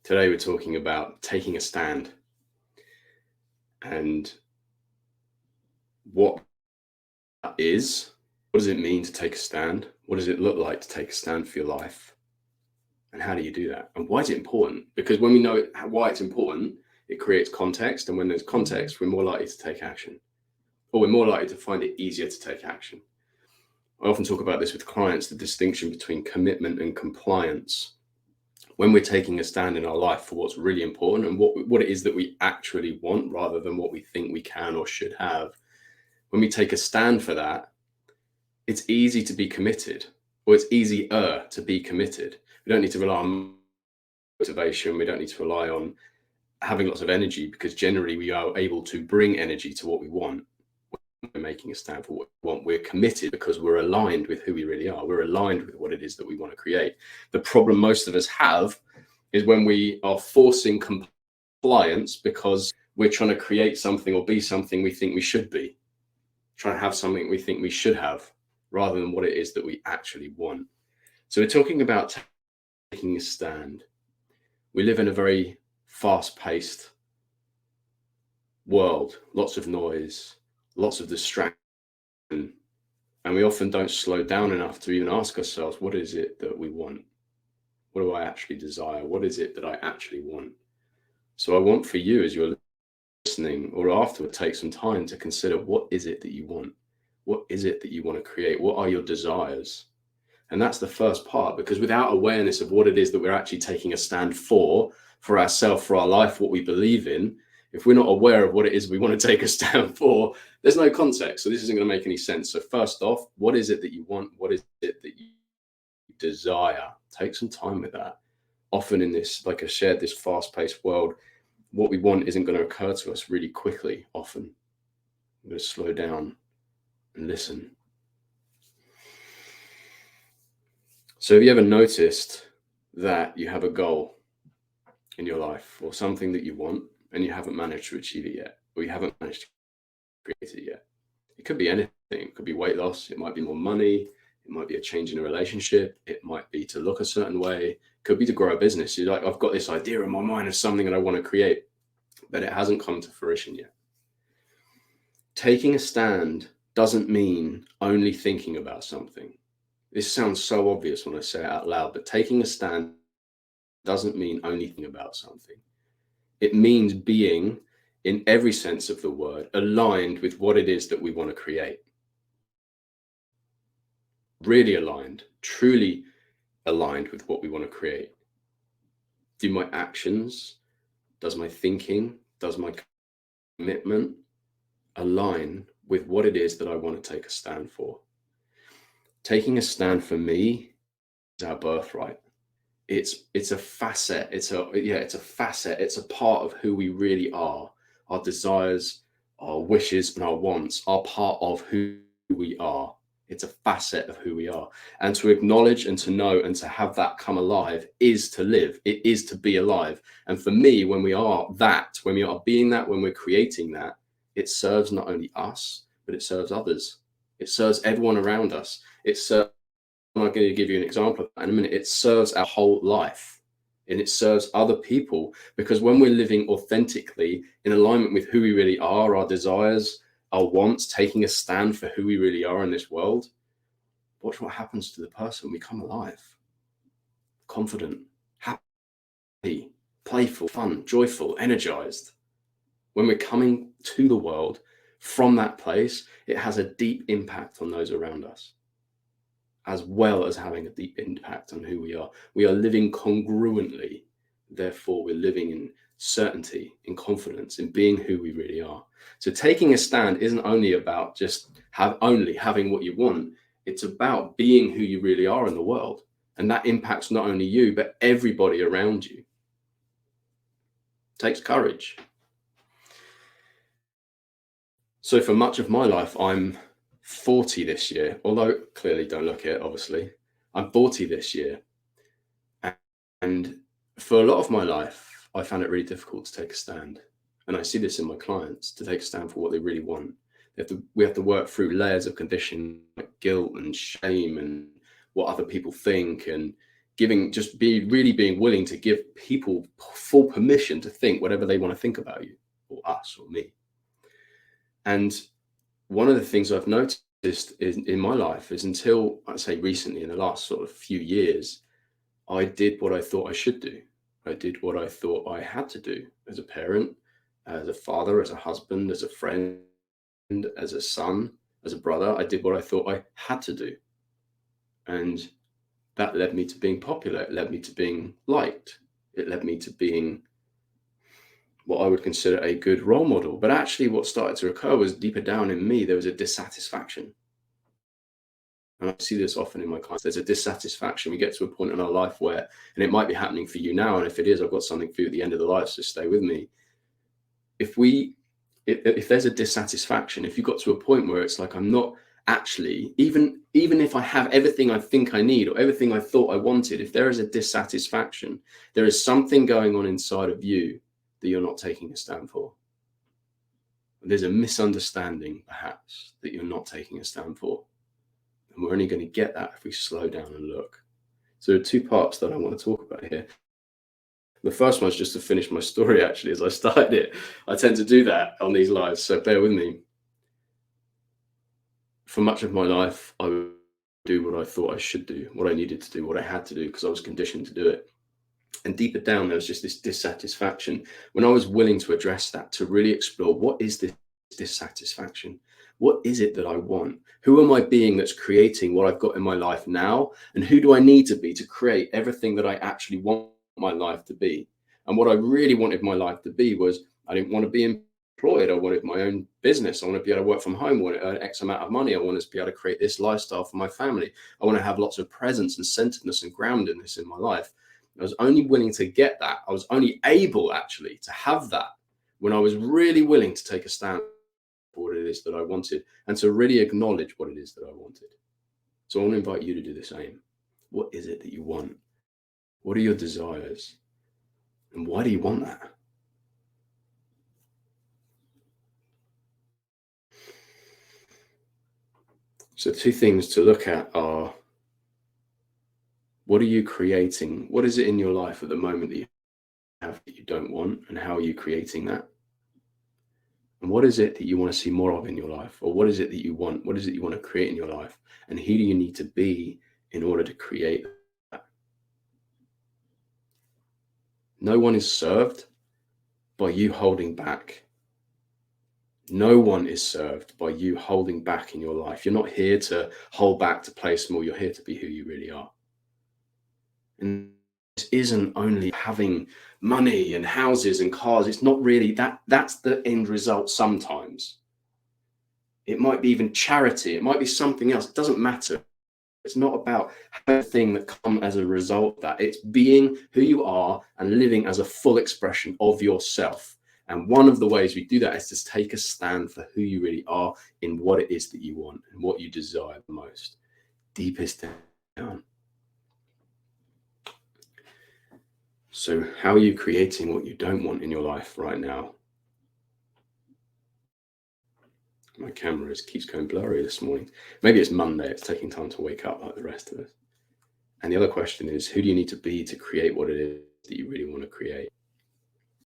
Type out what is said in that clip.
Today we're talking about taking a stand and what that is. What does it mean to take a stand? What does it look like to take a stand for your life? And how do you do that? And why is it important? Because when we know why it's important, it creates context. And when there's context, we're more likely to take action, or we're more likely to find it easier to take action. I often talk about this with clients, the distinction between commitment and compliance. When we're taking a stand in our life for what's really important and what it is that we actually want rather than what we think we can or should have, when we take a stand for that, it's easy to be committed, or it's easier to be committed. We don't need to rely on motivation. We don't need to rely on having lots of energy, because generally we are able to bring energy to what we want. We're making a stand for what we want. We're committed because we're aligned with who we really are. We're aligned with what it is that we want to create. The problem most of us have is when we are forcing compliance because we're trying to create something or be something we think we should be, trying to have something we think we should have, rather than what it is that we actually want. So we're talking about taking a stand. We live in a very fast-paced world, lots of noise, lots of distraction, and we often don't slow down enough to even ask ourselves, what is it that we want? What do I actually desire? What is it that I actually want? So I want for you, as you're listening or afterward, take some time to consider, what is it that you want? What is it that you want to create? What are your desires? And that's the first part, because without awareness of what it is that we're actually taking a stand for ourselves, for our life, what we believe in, if we're not aware of what it is we want to take a stand for, there's no context. So this isn't going to make any sense. So first off, what is it that you want? What is it that you desire? Take some time with that. Often in this, like I shared, this fast-paced world, what we want isn't going to occur to us really quickly. Often we're going to slow down and listen. So have you ever noticed that you have a goal in your life or something that you want and you haven't managed to achieve it yet, or you haven't managed to create it yet? It could be anything. It could be weight loss. It might be more money. It might be a change in a relationship. It might be to look a certain way. It could be to grow a business. You're like, I've got this idea in my mind of something that I want to create, but it hasn't come to fruition yet. Taking a stand doesn't mean only thinking about something. This sounds so obvious when I say it out loud, but taking a stand doesn't mean only thinking about something. It means being, in every sense of the word, aligned with what it is that we want to create. Really aligned, truly aligned with what we want to create. Do my actions, does my thinking, does my commitment align with what it is that I want to take a stand for? Taking a stand for me is our birthright. It's a facet. It's a facet. It's a part of who we really are. Our desires, our wishes, and our wants are part of who we are. It's a facet of who we are. And to acknowledge and to know and to have that come alive is to live. It is to be alive. And for me, when we are that, when we are being that, when we're creating that, it serves not only us, but it serves others. It serves everyone around us. It serves, I'm going to give you an example of that in a minute. It serves our whole life, and it serves other people, because when we're living authentically in alignment with who we really are, our desires, our wants, taking a stand for who we really are in this world, watch what happens to the person. We come alive, confident, happy, playful, fun, joyful, energized. When we're coming to the world from that place, it has a deep impact on those around us, as well as having a deep impact on who we are. We are living congruently. Therefore, we're living in certainty, in confidence, in being who we really are. So taking a stand isn't only about just having what you want. It's about being who you really are in the world. And that impacts not only you, but everybody around you. It takes courage. So for much of my life, I'm 40 this year, although clearly don't look it, obviously. I'm 40 this year. And for a lot of my life, I found it really difficult to take a stand. And I see this in my clients, to take a stand for what they really want. We have to work through layers of condition, like guilt and shame and what other people think, and being willing to give people full permission to think whatever they want to think about you or us or me. And one of the things I've noticed in my life is, until I'd say recently, in the last sort of few years, I did what I thought I should do. I did what I thought I had to do as a parent, as a father, as a husband, as a friend, as a son, as a brother. I did what I thought I had to do. And that led me to being popular. It led me to being liked. It led me to being what I would consider a good role model. But actually what started to occur was, deeper down in me, there was a dissatisfaction. And I see this often in my clients. There's a dissatisfaction. We get to a point in our life where, and it might be happening for you now, and if it is, I've got something for you at the end of the life, so stay with me. If there's a dissatisfaction, if you got to a point where it's like, I'm not actually, even if I have everything I think I need or everything I thought I wanted, if there is a dissatisfaction, there is something going on inside of you that you're not taking a stand for. There's a misunderstanding, perhaps, that you're not taking a stand for. And we're only going to get that if we slow down and look. So there are two parts that I want to talk about here. The first one is just to finish my story, actually, as I started it. I tend to do that on these lives, so bear with me. For much of my life, I would do what I thought I should do, what I needed to do, what I had to do, because I was conditioned to do it. And deeper down, there was just this dissatisfaction. When I was willing to address that, to really explore, what is this dissatisfaction? What is it that I want? Who am I being that's creating what I've got in my life now? And who do I need to be to create everything that I actually want my life to be? And what I really wanted my life to be was, I didn't want to be employed. I wanted my own business. I want to be able to work from home. I want to earn X amount of money. I want to be able to create this lifestyle for my family. I want to have lots of presence and centeredness and groundedness in my life. I was only willing to get that. I was only able actually to have that when I was really willing to take a stand for what it is that I wanted and to really acknowledge what it is that I wanted. So I want to invite you to do the same. What is it that you want? What are your desires? And why do you want that? So two things to look at are, what are you creating? What is it in your life at the moment that you have that you don't want? And how are you creating that? And what is it that you want to see more of in your life? Or what is it that you want? What is it you want to create in your life? And who do you need to be in order to create that? No one is served by you holding back. No one is served by you holding back in your life. You're not here to hold back, to play small. You're here to be who you really are. And this isn't only having money and houses and cars. It's not really that. That's the end result sometimes. It might be even charity. It might be something else. It doesn't matter. It's not about everything that comes as a result of that. It's being who you are and living as a full expression of yourself. And one of the ways we do that is to take a stand for who you really are in what it is that you want and what you desire the most, deepest down. So how are you creating what you don't want in your life right now? My camera keeps going blurry this morning. Maybe it's Monday. It's taking time to wake up like the rest of us. And the other question is, who do you need to be to create what it is that you really want to create?